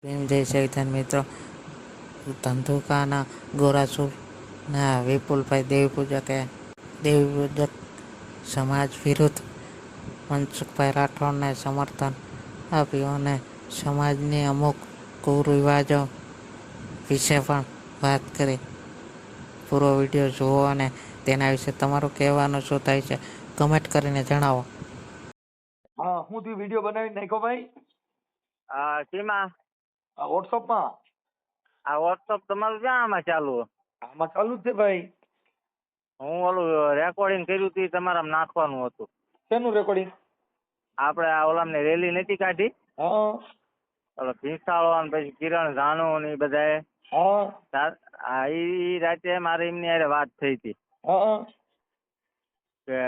જય સવિધાન મિત્રો. ધંધુકાના ગોરાસુરના વિપુલભાઈ દેવી પૂજક સમાજ વિરુદ્ધ મનસુખભાઈ રાઠોડને સમર્થન આપ્યું અને સમાજની અમુક કુરિવાજો વિશે પણ વાત કરી. પૂરો વિડીયો જુઓ અને તેના વિશે તમારું કહેવાનું શું થાય છે કમેન્ટ કરીને જણાવો. હા, હું તું વિડીયો બનાવી નાખ્યો ભાઈ શેમાં? આ વોટ્સઅપમાં. આ વોટ્સઅપ તમારું ક્યાં આમાં ચાલુ? આમાં ચાલુ જ છે ભાઈ. હું ઓલું રેકોર્ડિંગ કર્યું હતું તમારા નાખવાનું હતું. શેનું રેકોર્ડિંગ? આપણે આ ઓલામને રેલી નથી કાઢી, હા ઓલો ભીંસાળો અને પછી કિરણ ઝાનુ ને એ બધાએ. હા એ રાતે મારે એમની હારે વાત થઈ હતી હા કે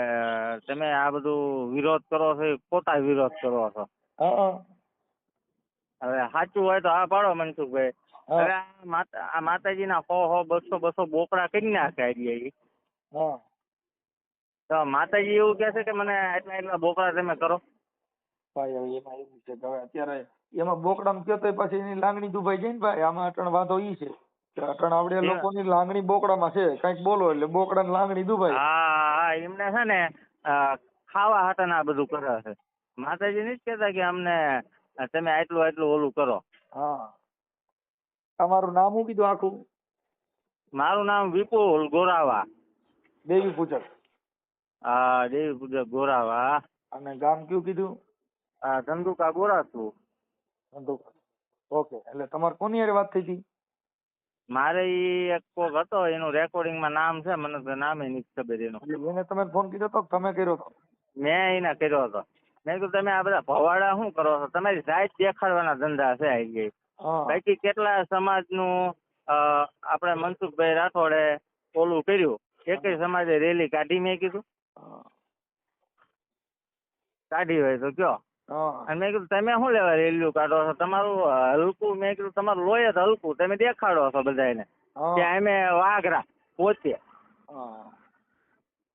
તમે આ બધું વિરોધ કરો છો, એ ખોટા વિરોધ કરો છો. હા હવે સાચું હોય તો હા પાડો મનસુખભાઈ. હવે આ માતાજીના 100 200 બોકડા કરી નાખ્યા એ. હા તો માતાજી એવું કહે છે કે મને એટલા બોકડા તમે કરો. ભાઈ હવે એમાં એવું છે કે હવે અત્યારે એમાં બોકડામાં કયો તો પછી એની લાગણી દુભાઈ જાય ને ભાઈ. આમાં અટણ વાંધો ઈ છે કે અટણ આવડે લોકોની લાગણી બોકડામાં છે. કંઈક બોલો એટલે બોકડાની લાગણી દુભાઈ. હા, એમને છે ને ખાવા હાટન આ બધું કરે છે. માતાજી નથી કહેતા કે અમને તમે આટલું ઓલું કરો. હા, તમારું નામ શું કીધું આખું? મારું નામ વિપુલ ગોરાવા. દેવી પૂજક. હા, દેવી પૂજક ગોરાવા. અને ગામ કયું કીધું? ધંધુકા ગોરાસુ. ધંધુકા. ઓકે, એટલે તમારે કોની હારે વાત થઈ હતી? મારે ઈ એક કોક હતો, એનું રેકોર્ડિંગમાં નામ છે, મને તો નામે નથી ખબર એનું. એને તમે ફોન કર્યો તો તમે કર્યો તો? મેં એને કર્યો હતો. મેં કીધું તમે આ બધા ભવાડા શું કરો છો? તમારી જાત દેખાડવાના ધંધા છે આ કે. બાકી કેટલા સમાજનું આપણે મનસુખભાઈ રાઠોડે ઓલું કર્યું, એકેય સમાજે રેલી કાઢી? મેં કીધું કાઢી હોય તો કયો. અને મેં કીધું તમે શું લેવા રેલીઓ કાઢો છો? તમારું હલકું, મેં કીધું તમારું લોહી જ હલકું, તમે દેખાડો છો બધાને કે અમે વાઘરા પોતે.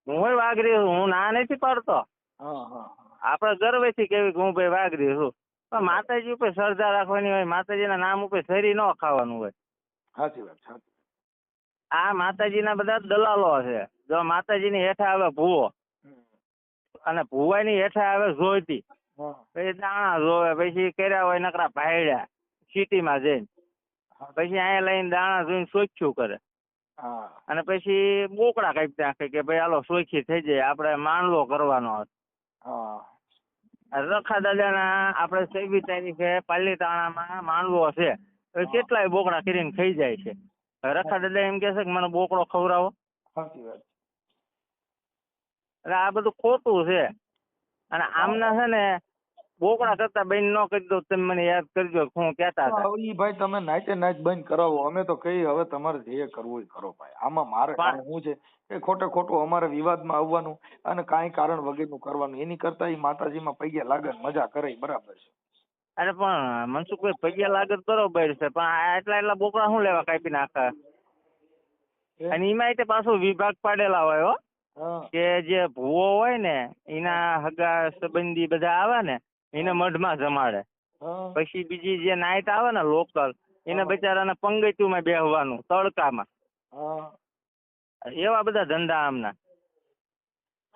હું વાઘરી છું, હું ના નથી પાડતો. આપણે ગર્વથી કેવી કે હું ભાઈ વાઘરી છું. પણ માતાજી ઉપર શ્રદ્ધા રાખવાની હોય, માતાજીના નામ ઉપર શરી ન ખાવાનું હોય. સાચી વાત. આ માતાજીના બધા દલાલો છે. જો માતાજીની હેઠે આવે ભૂવો અને ભૂવાની હેઠે આવે જોઈતી, પછી દાણા જોવે, પછી કર્યા હોય નકરા ભાયડા સિટીમાં જઈને, પછી અહીંયા લઈને દાણા જોઈને સોખ્યું કરે અને પછી બોકડા કાપી નાખે કે ભાઈ હાલો સોખી થઈ જાય, આપણે માંડવો કરવાનો. રખા દાદાના આપણે 26 તારીખે પાલીતાણામાં માંડવો છે, કેટલાય બોકડા કરીને ખાઈ જાય છે. રખા દાદા એમ કે છે કે મને બોકડો ખવડાવો. એટલે આ બધું ખોટું છે. અને આમના છે ને બોકડા કરતા બેન ન કરી દો, તમે મને યાદ કરજો હું કહેતા હતા. ભાઈ તમે નાચે નાચ બંધ કરાવો, અમે તો કઈ હવે તમારે જે કરવું એ કરો ભાઈ. આમાં મારે શું છે એ ખોટું અમારે વિવાદમાં આવવાનું અને કાંઈ કારણ વગરનું કરવાનું, એની કરતા એ માતાજીમાં પૈયા લાગે મજા કરે બરાબર છે. અરે પણ મનસુખભાઈ પૈયા લાગે બરોબર છે, પણ એટલા બોકડા શું લેવા કાપી નાખે? અને એમાં પાછું વિભાગ પાડેલા હોય હો કે જે ભૂવો હોય ને એના હગા સંબંધી બધા આવે ને એને મઢમાં જમાડે, પછી બીજી જે નાઈટ આવે ને લોકલ એને બચારાને પંગતિયુંમાં બેહવાનું તડકામાં. એવા બધા ધંધા આમના.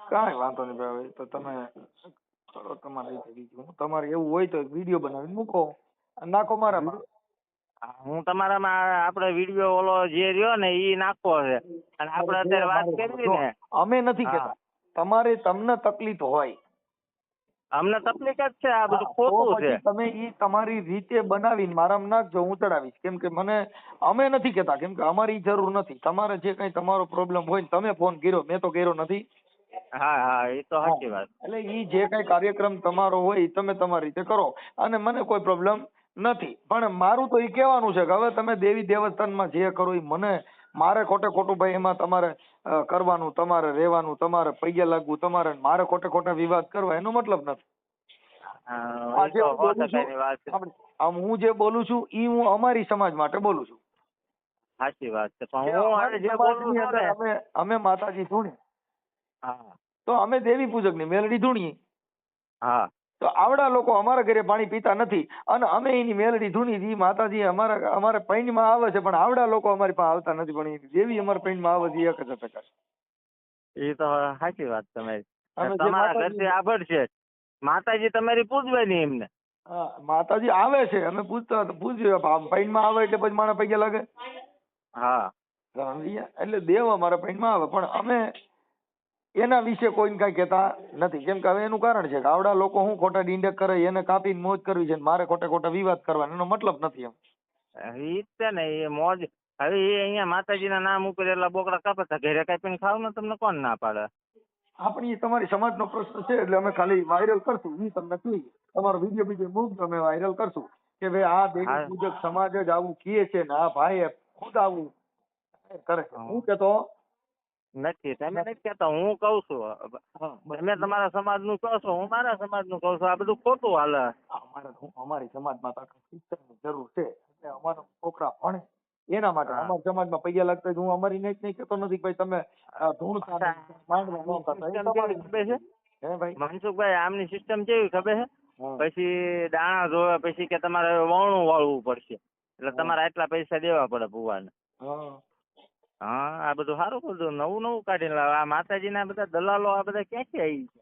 કાંઈ વાંધો નહીં ભાઈ, તો તમે કરો તમારે એવું હોય તો વિડીયો બનાવીને મૂકો, નાખો મારામાં. હું તમારામાં આપણે વિડીયો ઓલો જે રહ્યો ને ઈ નાખવો છે. અને આપણે અત્યારે વાત કરવી ને, અમે નથી કહેતા તમારે, તમને તકલીફ હોય, અમને તકલીફ જ છે. આ બધું ખોટું છે. તમે ઈ તમારી રીતે બનાવીને મારામાં નાખજો, હું ચડાવીશ. કેમ કે અમે નથી કહેતા, કેમ કે અમારી જરૂર નથી. તમારે જે કઈ તમારો પ્રોબ્લેમ હોય ને તમે ફોન કર્યો, મેં તો કર્યો નથી. હા, એ તો સાચી વાત. એટલે ઈ જે કઈ કાર્યક્રમ તમારો હોય તમે તમારી રીતે કરો અને મને કોઈ પ્રોબ્લેમ નથી. પણ મારું તો એ કહેવાનું છે કે હવે તમે દેવી દેવસ્થાનમાં જે કરો એ મારે ખોટું ભાઈ એમાં તમારે કરવાનું, તમારે રહેવાનું, તમારે પૈયા લાગવું, તમારે મારે ખોટા વિવાદ કરવા, એનો મતલબ નથી. હું જે બોલું છું ઈ હું અમારી સમાજ માટે બોલું છું. સાચી વાત છે. પણ અમે માતાજી ધૂણી, હા, તો અમે દેવી પૂજક ની મેલડી ધૂણીએ. હા, તો આવડા લોકો અમારા ઘરે પાણી પીતા નથી અને અમે એની મેલડી ધૂની જી માતાજી અમારા પૈણમાં આવે છે, પણ આવડા લોકો અમારી પાસે આવતા નથી, પણ ઈ દેવી અમારા પૈણમાં આવે છે 1000%. એ તો સાચી વાત તમારી. અમે જે તમારા માતાજી- ઘરથી આભળ છે, માતાજી તમારી પૂજવાની એમને. હા, માતાજી આવે છે, અમે પૂછ્યું પૈણમાં આવે એટલે પછી મારા પૈયા લાગે. હા સમજ્યા? એટલે દેવ અમારા પૈણમાં આવે, પણ અમે એના વિશે કોઈને કઈ કહેતા નથી, કેમ કે હવે એનું કારણ છે કે આવડા લોકો હું ખોટા ડીંડક કરે, એને કાપીને મોજ કરવી છે, મારે ખોટા વિવાદ કરવાનો એનો મતલબ નથી એમ. ઈ જ છે ને, એ મોજ. હવે એ અહીંયા માતાજીના નામ ઉપર એટલા બોકડા કાપતા, ઘરે કાપીને ખાવ ને તમને કોણ ના પાડે? આપણી તમારી સમાજનો પ્રશ્ન છે એટલે અમે ખાલી વાયરલ કરશું, ઈ તમને કહી તમારો વિડીયો બીજો મૂકજો, અમે વાયરલ કરશું કે ભાઈ આ દેવી પૂજક સમાજ જ આવું કહે છે ને આ ભાઈ ખુદ આવું કરે છે. હું કેતો નથી, તમે નથી કહેતા, હું કઉ છું. તમે તમારા સમાજનું કહો છો, હું મારા સમાજનું કહું છું. આ બધું ખોટું હાલે. અમારી સમાજમાં તો શિક્ષણની જરૂર છે, એટલે અમારા છોકરા ભણે એના માટે. અમારા સમાજમાં પૈયા લાગતા હું અમારી નહીં કહેતો નથી ભાઈ તમે ધૂણતા માંડવા ન કરતા. એ તમારી ખબર છે હે ભાઈ મનસુખભાઈ, આમની સિસ્ટમ કેવી ખબર છે? પછી દાણા જોવે, પછી કે તમારે વણું વાળવું પડશે, એટલે તમારે આટલા પૈસા દેવા પડે ભુવાને. હા, આ બધું સારું બધું નવું કાઢીને લાવે. આ માતાજીના બધા દલાલો આ બધા ક્યાંથી આવી છે?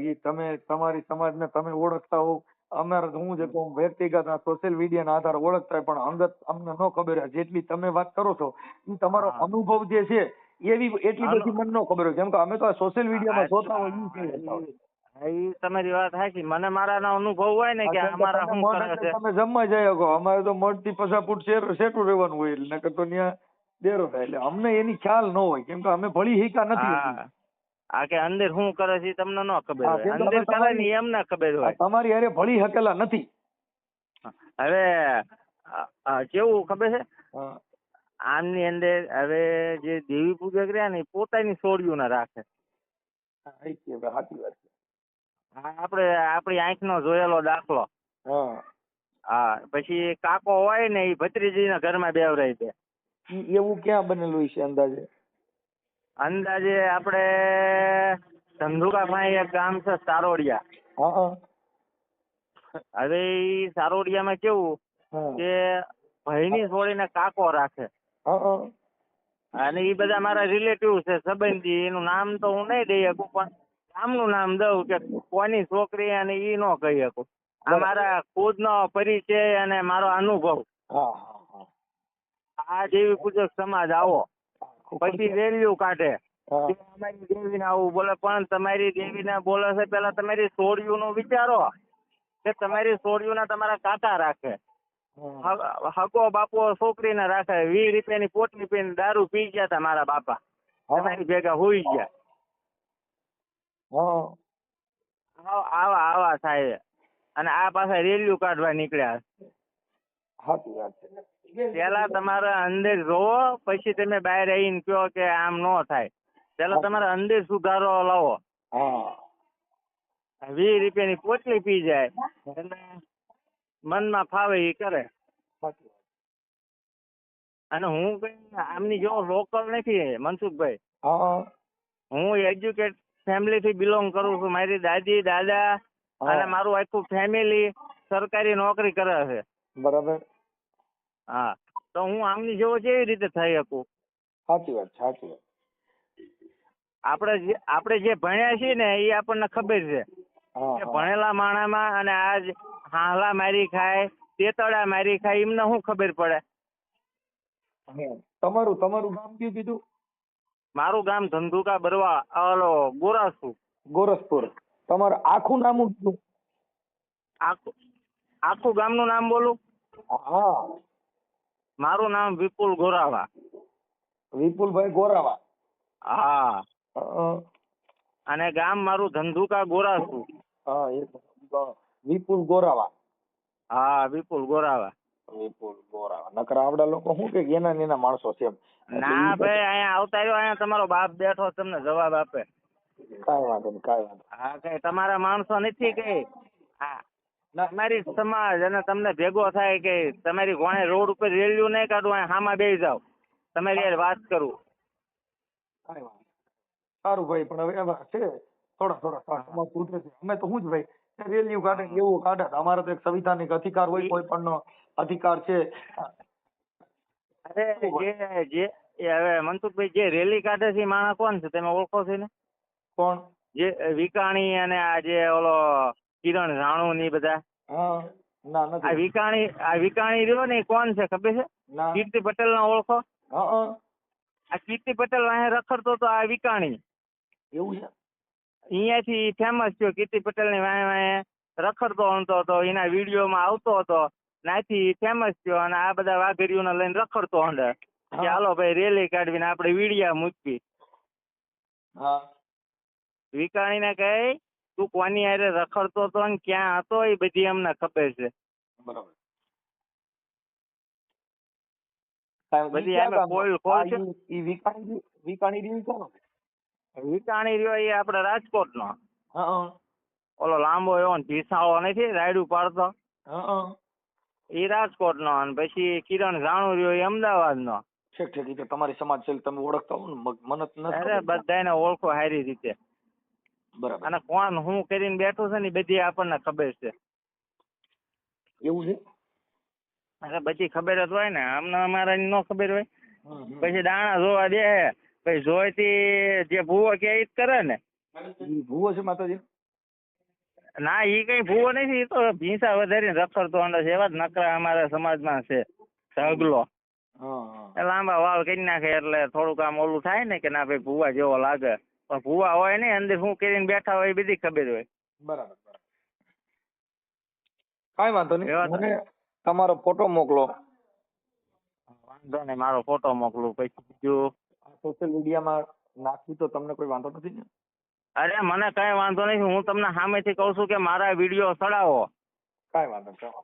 ઈ તમે તમારી સમાજને તમે ઓળખતા હોવ, અમારે હું જે કહું વ્યક્તિગત સોશિયલ મીડિયાના આધારે ઓળખતા હોય, પણ અંગત અમને ન ખબર હોય. જેટલી તમે વાત કરો છો એ તમારો અનુભવ જે છે એટલી બધી મને ન ખબર હોય, કેમ કે અમે તો સોશિયલ મીડિયામાં જોતા હોય. એ તમારી વાત સાચી. મને મારા અનુભવ હોય ને કે અમારા શું કરે છે. તમે જમવા જઈ શકો, અમારે તો મઢ થી 50 ફૂટ સેટું રહેવાનું હોય, એટલે નકર તો ત્યાં ડેરો થાય. એટલે અમને એની ખ્યાલ ન હોય, કેમ કે અમે ભળી હીકા નથી. આ કે અંદર શું કરે છે તમને ન ખબર હોય, અંદર કરે ને એમને ખબર હોય. તમારી હારે ભળી હકેલા નથી. હવે કેવું ખબર છે, આમની અંદર હવે જે દેવી પૂજક રહ્યા ને પોતાની છોડ્યું ના રાખે. સાચી વાત છે. આપણી આંખનો જોયેલો દાખલો. હા, પછી કાકો હોય ને એ ભત્રીજીના ઘરમાં બેવરાઈ દે. એવું ક્યાં બનેલું છે અંદાજે? અંદાજે આપણે ધંધુકા પાસે એક ગામ છે સારોડિયા. હવે એ સારોડિયામાં કેવું કે ભાઈની છોડીને કાકો રાખે, અને એ બધા મારા રિલેટિવ છે, સંબંધી. એનું નામ તો હું નહીં દઈ શકું, પણ ગામનું નામ દઉં કે કોની છોકરી, અને એ ન કહી શકું. આ મારા ખુદનો પરિચય અને મારો અનુભવ. આ દેવી પૂજક સમાજ આવો પછી વેલ્યુ કાઢે, અમારી દેવીને આવું બોલે, પણ તમારી દેવીને બોલે છે પેલા તમારી છોડીઓનું વિચારો કે તમારી છોડીઓના તમારા કાકા રાખે, હગો બાપો છોકરીને રાખે. 20 રૂપિયાની પોટલી પીને દારૂ પી ગયા હતા મારા બાપા, તમારી ભેગા હોઈ ગયા. આવા થાય, અને આ પાછા રેલિયું કાઢવા નીકળ્યા. પેલા તમારે અંદર જોવો, પછી તમે બહાર આવીને કહો કે આમ ન થાય. પેલા તમારે અંદર સુધારો લાવો. 20 રૂપિયાની પોટલી પી જાય અને મનમાં ફાવે એ કરે. અને હું કઈ આમની જેવો લોકલ નથી મનસુખભાઈ. હું એજ્યુકેટ ફેમિલી થી બિલોંગ કરું છું. મારી દાદી દાદા અને મારું આખું ફેમિલી સરકારી નોકરી કરે છે. બરાબર. હા, તો હું આમની જેવો કેવી રીતે થઈ શકું? સાચી વાત. આપણે જે ભણ્યા છીએ ને એ આપણને ખબર છે કે ભણેલા માણામાં અને આજ હાલા મારી ખાય, તેતડા મારી ખાય, એમને શું ખબર પડે? તમારું ગામ કયું કીધું? મારું ગામ ધંધુકા બરવા, ગોરસપુર. તમારું આખું નામ કીધું? આખું ગામનું નામ બોલું? હા. મારું નામ વિપુલ ગોરાવા. વિપુલભાઈ ગોરાવા. હા. અને ગામ મારું ધંધુકા ગોરાસુ. વિપુલ ગોરાવા. હા, વિપુલ ગોરાવા. નકર આવડા લોકો શું કે એના માણસો છે? ના ભાઈ, અહીંયા આવતા રહ્યો, અહીંયા તમારો બાપ બેઠો તમને જવાબ આપે. કાંઈ વાંધો નહીં. હા, કઈ તમારા માણસો નથી કઈ. હા, તમારી સમાજ અને તમને ભેગો થાય કે તમારી કોણે રોડ ઉપર રેલિયું નહીં કાઢું, અહીંયા હામાં બેસી જાવ, તમારી યાર વાત કરું. સારું ભાઈ, પણ હવે છે થોડા સમાજ સુધરે છે. અમે તો શું જ ભાઈ રેલીઓ કાઢે ને એવું કાઢે. અમારે તો એક સંવિધાનિક અધિકાર હોય, કોઈ પણ નો અધિકાર છે. અરે જે હવે મનસુખભાઈ જે રેલી કાઢે છે એ માણસ કોણ છે, તમે ઓળખો છો ને? કોણ? જે વિકાણી અને આ જે ઓલો કિરણ રાણુ ની બધા, હા ના આ નથી. વિકાણી રહ્યો ને એ કોણ છે ખબર છે? ના. કીર્તિ પટેલ ના ઓળખો? હા આ કીર્તિ પટેલ અહીંયા રખડતો તો આ વિકાણી એવું છે. અહીંયાથી ફેમસ થયો. કીર્તિ પટેલ ની વાંહે રખડતો હતો, એના વિડીયોમાં આવતો હતો, ત્યાંથી ફેમસ થયો. અને આ બધા વાઘરીઓને લઈને રખડતો અંદર કે હાલો ભાઈ રેલી કાઢવીને આપણે વિડીયા મૂકવી. હા વિકાણી ને કહે તું કોની હારે રખડતો હતો ને ક્યાં હતો એ બધી અમને ખબર છે. બરાબર. બધી અમે કોલ છે. વિકાણી રહ્યું કોણ? વિકાણી રહ્યો એ આપણે રાજકોટ નો હા ઓલો લાંબો એવો ભીસાળો નથી રાયડું પાડતો, હા એ રાજકોટ નો. અને પછી કિરણ રાણુ રહ્યો એ અમદાવાદ નો. ઠીક ઠીક. તમારી સમાજ છે તમે ઓળખતા હો ને, મને નથી અરે ખબર. બધાને ઓળખો સારી રીતે. બરાબર. અને કોણ હું કરીને બેઠું છે ને એ બધી આપણને ખબર છે. એવું છે. અરે બધી ખબર જ હોય ને, અમને અમારા ન ખબર હોય. હમ. પછી દાણા જોવા દે, પછી જોઈતી જે ભૂવો કે ઈ જ કરે ને. ઈ ભૂવો છે માતાજી? ના ઈ કઈ ભૂવો નથી, ઈ તો ભીંસા વધારીને રખડતો અંડર છે. એવા જ નકરા અમારા સમાજમાં છે. ઢગલો લાંબા વાળ કરી નાખે એટલે થોડુંક આમ ઓલું થાય ને કે ના ભાઈ ભૂવા જેવો લાગે. પણ ભૂવા હોય ને અંદર શું કરીને બેઠા હોય એ બધી ખબર હોય. બરાબર. કાંઈ વાંધો નહીં. મને તમારો ફોટો મોકલો. વાંધો નહીં, મારો ફોટો મોકલું. પછી બીજું સોશિયલ મીડિયામાં નાખી તો તમને કોઈ વાંધો નથી ને? અરે મને કઈ વાંધો નથી. હું તમને સામેથી કહું છું કે મારા વિડીયો ચડાવો. કાંઈ વાંધો નહીં.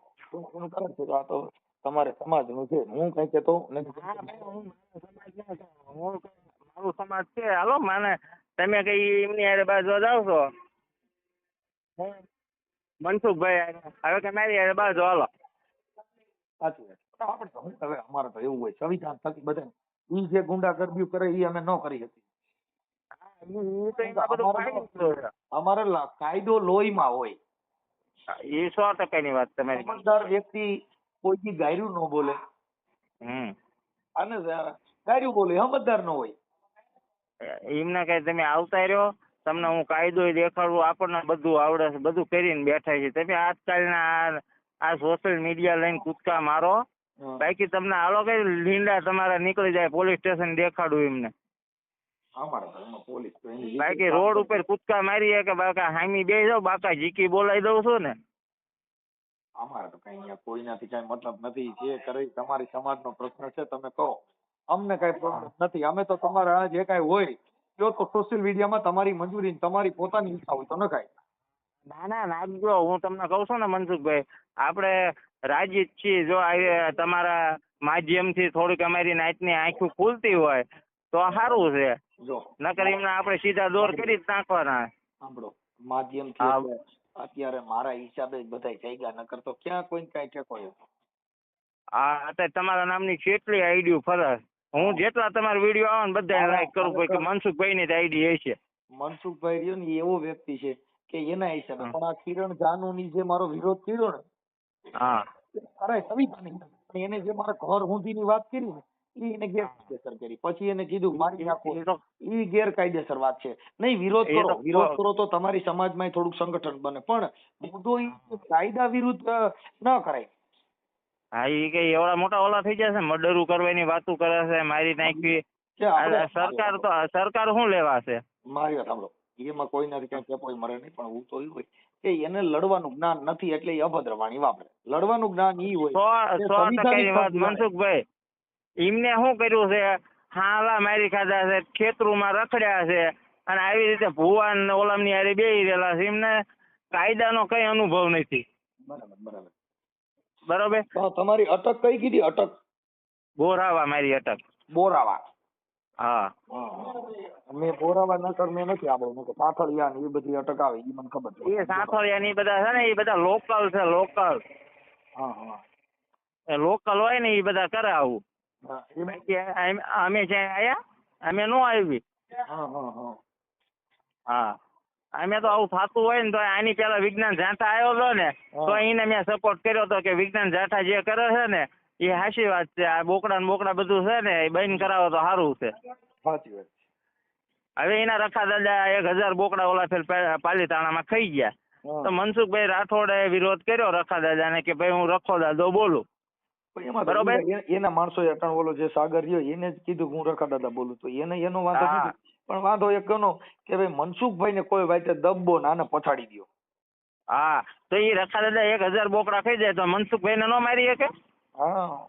આ તો તમારે સમાજનું છે. હું કઈ કહેતો નથી. મારું સમાજ છે. હાલો મને તમે કઈ એમની હારે બાજુ જાવ છો મનસુખભાઈ હવે કે મારી હારે બાજુ હાલો. સાચી વાત. આપણે તો હું હવે અમારે તો એવું હોય સંવિધાન થકી બધા ઈ જે ગુંડાગર્દી કરે ઈ અમે ન કરી શકીએ. અમારે કાયદો લોહીમાં હોય. એ 100% વાત તમારી. સમજદાર વ્યક્તિ કોઈ ગાયરું ન બોલે અને ગાયરું બોલે સમજદાર ન હોય. એમને કઈ તમે આવતા રહ્યો, તમને હું કાયદો દેખાડું. આપણને બધું આવડે છે, બધું કરીને બેઠા છે. તમે આજકાલના આ સોશિયલ મીડિયા લઈને કૂદકા મારો, બાકી તમને હાલો કઈ લીંડા તમારા નીકળી જાય પોલીસ સ્ટેશન દેખાડું એમને. બાકી રોડ ઉપર કૂદકા મારીએ કે બાકા હામી બે જાવ, બાકા જીકી બોલાવી દઉં છું ને. અમારે તો કઈ કોઈનાથી કઈ મતલબ નથી. જે કરે તમારી સમાજનો પ્રશ્ન છે તમે કહો, અમને કઈ પ્રોબ્લેમ નથી. અમે તો તમારા જે કઈ હોય તો સોશિયલ મીડિયામાં તમારી મંજૂરી તમારી પોતાની ઈચ્છા હોય તો નખાય. ના ના નાખજો. હું તમને કહું છું ને મનસુખભાઈ, આપણે રાજી જ છીએ. જો તમારા માધ્યમથી થોડીક અમારી નાઈટની આંખો ખુલતી હોય તો સારું છે. નકર એમને આપણે સીધા દોર કરી જ નાખવાના. સાંભળો, માધ્યમથી અત્યારે મારા હિસાબે બધા જાગ્યા, નકર તો ક્યાં કોઈ કઈ ઠેકો. હા અત્યારે તમારા નામની કેટલી આઈડીઓ ફરસ. હું જેટલા તમારા વિડીયો આવે ને બધા લાઈક કરું કે મનસુખભાઈ ની જ આઈડી હશે. મનસુખભાઈ રહ્યો ને એવો વ્યક્તિ છે કે એના હિસાબે. પણ આ કિરણ જાનુ ની જે મારો વિરોધ કર્યો ને, હા અરે સંવિધાનિક એને જે મારા ઘર સુધી ની વાત કરી ને એને ગેરકાયદેસર કરી. પછી એને કીધું મારી નાખો. ઈ ગેરકાયદેસર વાત છે. નહીં, વિરોધ કરો તો તમારી સમાજમાં થોડુંક સંગઠન બને. પણ મુદ્દો કાયદા વિરુદ્ધ ન કરાય. હા એ કઈ એવડા મોટા ઓલા થઈ જશે, મર્ડર કરવાની વાતો કરે છે, મારી નાખવી. સરકાર શું લેવા છે? મારી વાત સાંભળો, એમાં કોઈ નથી કઈ કેપોય મરે નહીં. પણ હું તો એવું હોય કે એને લડવાનું જ્ઞાન નથી એટલે એ અભદ્ર વાણી વાપરે. લડવાનું જ્ઞાન ઈ હોય. 100% વાત મનસુખભાઈ. એમને શું કર્યું છે? હાલા મારી ખાધા છે, ખેતરોમાં રખડ્યા છે, અને આવી રીતે ભુવાન ઓલામની હારે બેહી રહેલા છે. એમને કાયદાનો કઈ અનુભવ નથી. બરોબર. તો તમારી અટક કઈ કીધી? અટક બોરાવા. મારી અટક બોરાવા. હા મેં બોરાવા નકર મેં નથી આબો પાથળિયા ને એ બધી અટક આવે એ મને ખબર છે. એ સાંથળિયા ની બધા છે ને એ બધા લોકલ છે. લોકલ. એ લોકલ હોય ને એ બધા કરે આવું. અમે જ્યાં આયા અમે નો આવી. હા અમે તો આવું થતું હોય ને તો આની પેલા વિજ્ઞાન જાઠા આવ્યો હતો ને તો એને મેં સપોર્ટ કર્યો હતો કે વિજ્ઞાન જાઠા જે કરે છે ને એ હાચી વાત છે. આ બોકડા ને બોકડા બધું છે ને એ બંધ કરાવો તો સારું છે. સાચી વાત છે. હવે એના રખા દાદા 1000 બોકડા ઓલા ફેર પાલીતાણામાં ખાઈ ગયા. તો મનસુખભાઈ રાઠોડે વિરોધ કર્યો રખા દાદાને કે ભાઈ હું રખો દાદો બોલું. પણ એમાં બરોબર. એના માણસો અટાણ ઓલો જે સાગર રહ્યો એને જ કીધું કે હું રખા દાદા બોલું તો એનો વાંધો નથી. પણ વાંધો એક એનો કે ભાઈ મનસુખભાઈ ને કોઈ વાતે દબો નાને પછાડી દો. હા તો એ રખા દાદા 1000 બોકડા ખાઈ જાય તો મનસુખભાઈ ને ન મારી શકે? હા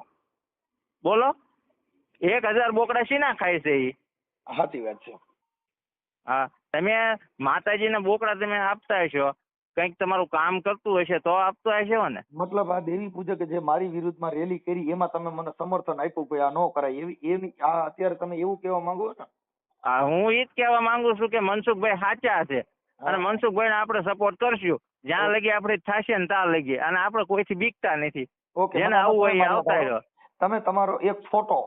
બોલો 1000 બોકડા શીના ખાય છે એ? સાચી વાત છે. હા તમે માતાજીના બોકડા તમે આપતા હશો, કંઈક તમારું કામ કરતું હશે તો આપતો હશો ને. મતલબ આ દેવી પૂજક જે મારી વિરુદ્ધમાં રેલી કરી એમાં તમે મને સમર્થન આપ્યું કે આ ન કરાય એવી આ અત્યારે તમે એવું કહેવા માંગો છો ને? હા હું ઈ જ કહેવા માંગુ છું કે મનસુખભાઈ સાચા છે અને મનસુખભાઈને આપણે સપોર્ટ કરશું જ્યાં લગી આપણે થશે ને ત્યાં લગી, અને આપણે કોઈથી બીકતા નથી. ઓકે જેને આવું હોય એ આવતા રહ્યો. તમે તમારો એક ફોટો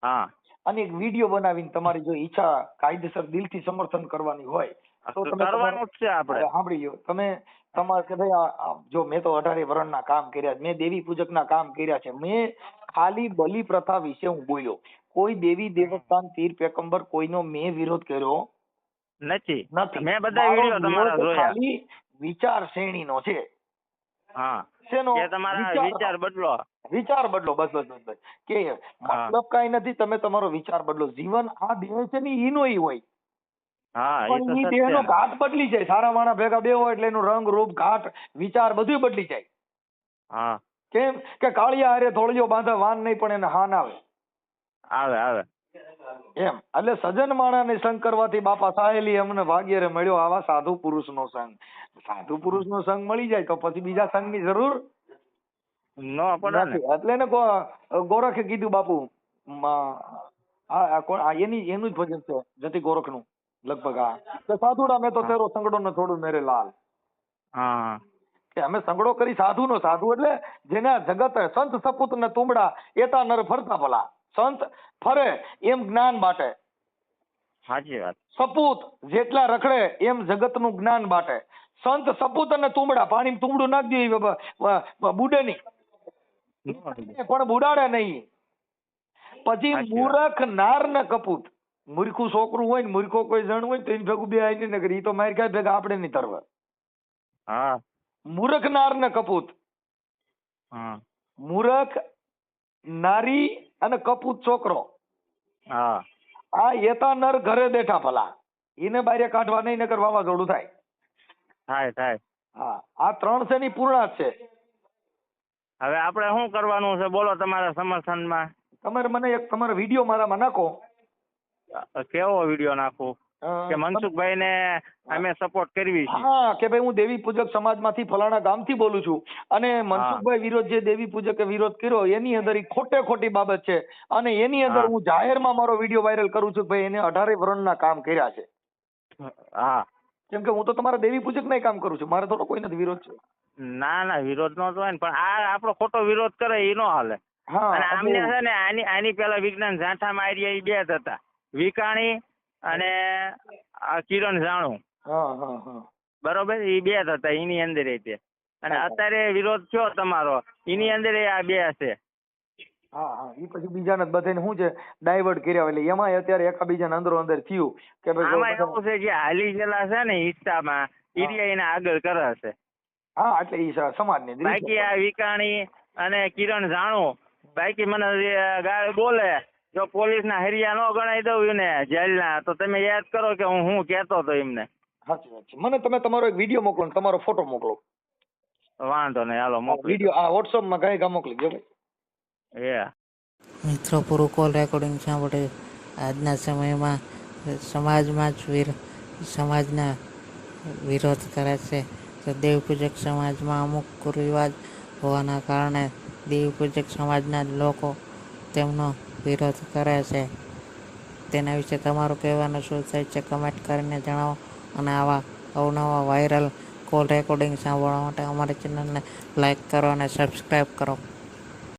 હા અને એક વિડીયો બનાવીને તમારી જો ઈચ્છા કાયદેસર દિલથી સમર્થન કરવાની હોય તો તમે કરવાનું જ છે આપણે. સાંભળી લો તમે તમારે કે ભાઈ જો મેં તો 18 વર્ષના કામ કર્યા, મેં દેવી પૂજકના કામ કર્યા છે, મેં ખાલી બલિ પ્રથા વિશે હું બોલ્યો, કોઈ દેવી દેવસ્થાન પીર પેગમ્બર કોઈનો મેં વિરોધ કર્યો નથી. નથી. મેં બધા વિડીયો તમારા જોયા. ખાલી વિચાર શ્રેણીનો છે. હા શેનો? કે તમારા વિચાર બદલો. વિચાર બદલો બસ બસ બસ કે મતલબ કઈ નથી, તમે તમારો વિચાર બદલો. જીવન આ દેહ છે ને ઈનો ઈ હોય. હા પણ ઈ દેહનો ઘાટ બદલી જાય. સારા માણસ ભેગા બેહો એટલે એનું રંગ રૂપ ઘાટ વિચાર બધું બદલી જાય. હા કેમ કે કાળિયા હારે થોડીઓ બાંધે વાન નહીં પણ એને હાન આવે. આવે એમ એટલે સજ્જન માણાને સંગ કરવાથી બાપા સાહેલી અમને ભાગ્યરે મળ્યો આવા સાધુ પુરુષનો સંગ. સાધુ પુરુષનો સંગ મળી જાય તો પછી બીજા સંગની જરૂર ન પડે ને. એટલે એને ગોરખે કીધું બાપુ એનું જ ભજન છે જતી ગોરખનું લગભગ આ કે સાધુડા મેં તો તેરો સંગડો ને થોડું મેરે લાલ. હા કે અમે સંગડો કરી સાધુનો. સાધુ એટલે જેના જગત સંત સપૂત ને તુંબડા એતા નર ફરતા ભલા. સંત ફરે એમ જ્ઞાન બાટે. સાચી વાત. સપૂત જેટલા રખડે એમ જગતનું જ્ઞાન બાટે. સંત સપૂત અને તુંબડા પાણી તુંબડું નાખી દે બુડે નહીં પણ બુડાડે નહીં. પછી મૂરખ નાર ને કપૂત. મૂર્ખું છોકરું હોય ને મૂર્ખો કોઈ જણ હોય તો એને ભેગું બે આઈ ને કરી તો મારી કાંઈ ભેગા આપણે નહીં તરવા. હા મૂરખ નાર ને કપૂત. હા મૂરખ નારી અને કપૂત છોકરો. હા આ એતા નર ઘરે બેઠા ભલા. એને બારે કાઢવા નહીં નકર વાવાઝોડું થાય. થાય. હા આ 3 છે ની પૂર્ણાંક છે. હવે આપણે શું કરવાનું છે બોલો તમારા સમર્થનમાં? તમારે મને એક તમારો વિડીયો મારામાં નાખો. કેવો વિડીયો નાખું કે મનસુખભાઈ ને અમે સપોર્ટ કરવી છે? હા કે ભાઈ હું દેવી પૂજક સમાજમાંથી ફલાણા ગામથી બોલું છું અને મનસુખભાઈ વિરોધ જે દેવી પૂજકે વિરોધ કર્યો એની અંદર ઈ ખોટી બાબત છે અને એની અંદર હું જાહેરમાં મારો વિડીયો વાયરલ કરું છું. ભાઈ એને 18 વર્ષના કામ કર્યા છે. હા કેમ કે હું તો તમારા દેવી પૂજક ના કામ કરું છું, મારે થોડો કોઈ નથી વિરોધ છે. ના વિરોધ નો હોય ને પણ આ આપણો ખોટો વિરોધ કરે એ નો હાલે. હા અને આમને છે ને આની પેલા વિજ્ઞાન જાઠામાં આર્યા એ 2 જ હતા, વિકાણી અને કિરણ જાણું. બરોબર એ 2 જ હતા એની અંદર તે. અને અત્યારે વિરોધ થયો તમારો એની અંદર આ 2 છે. હા ઈ પછી બીજાને બધાને શું છે ડાયવર્ટ કર્યા એટલે એમાં અત્યારે એકાબીજાને અંદર થયું કે ભાઈ આમાં એવું છે જે હાલી ગયેલા છે ને ઇન્સ્ટામાં ઈરિયા એને આગળ કરે છે. હા એટલે ઈ સમાજની બાકી આ વિકાણી અને કિરણ જાણું બાકી મને ગાળ બોલે જો પોલીસના હરિયા નો ગણાઈ દઉં એને જેલના તો તમે યાદ કરો કે હું કહેતો હતો એમને. સાચી વાત છે. મને તમે તમારો એક વિડીયો મોકલો ને તમારો ફોટો મોકલો. વાંધો નહીં હાલો મોકલી વિડીયો આ વોટ્સઅપમાં ગાય મોકલી દો ભાઈ. મિત્રો પૂરું કોલ રેકોર્ડિંગ સાંભળે આજના સમયમાં સમાજમાં જ સમાજના વિરોધ કરે છે. તો દેવ પૂજક સમાજમાં અમુક કુરિવાજ હોવાના કારણે દેવ પૂજક સમાજના જ લોકો તેમનો વિરોધ કરે છે. તેના વિશે તમારું કહેવાનું શું થાય છે કમેન્ટ કરીને જણાવો અને આવા અવનવા વાયરલ કોલ રેકોર્ડિંગ સાંભળવા માટે અમારી ચેનલને લાઈક કરો અને સબસ્ક્રાઈબ કરો.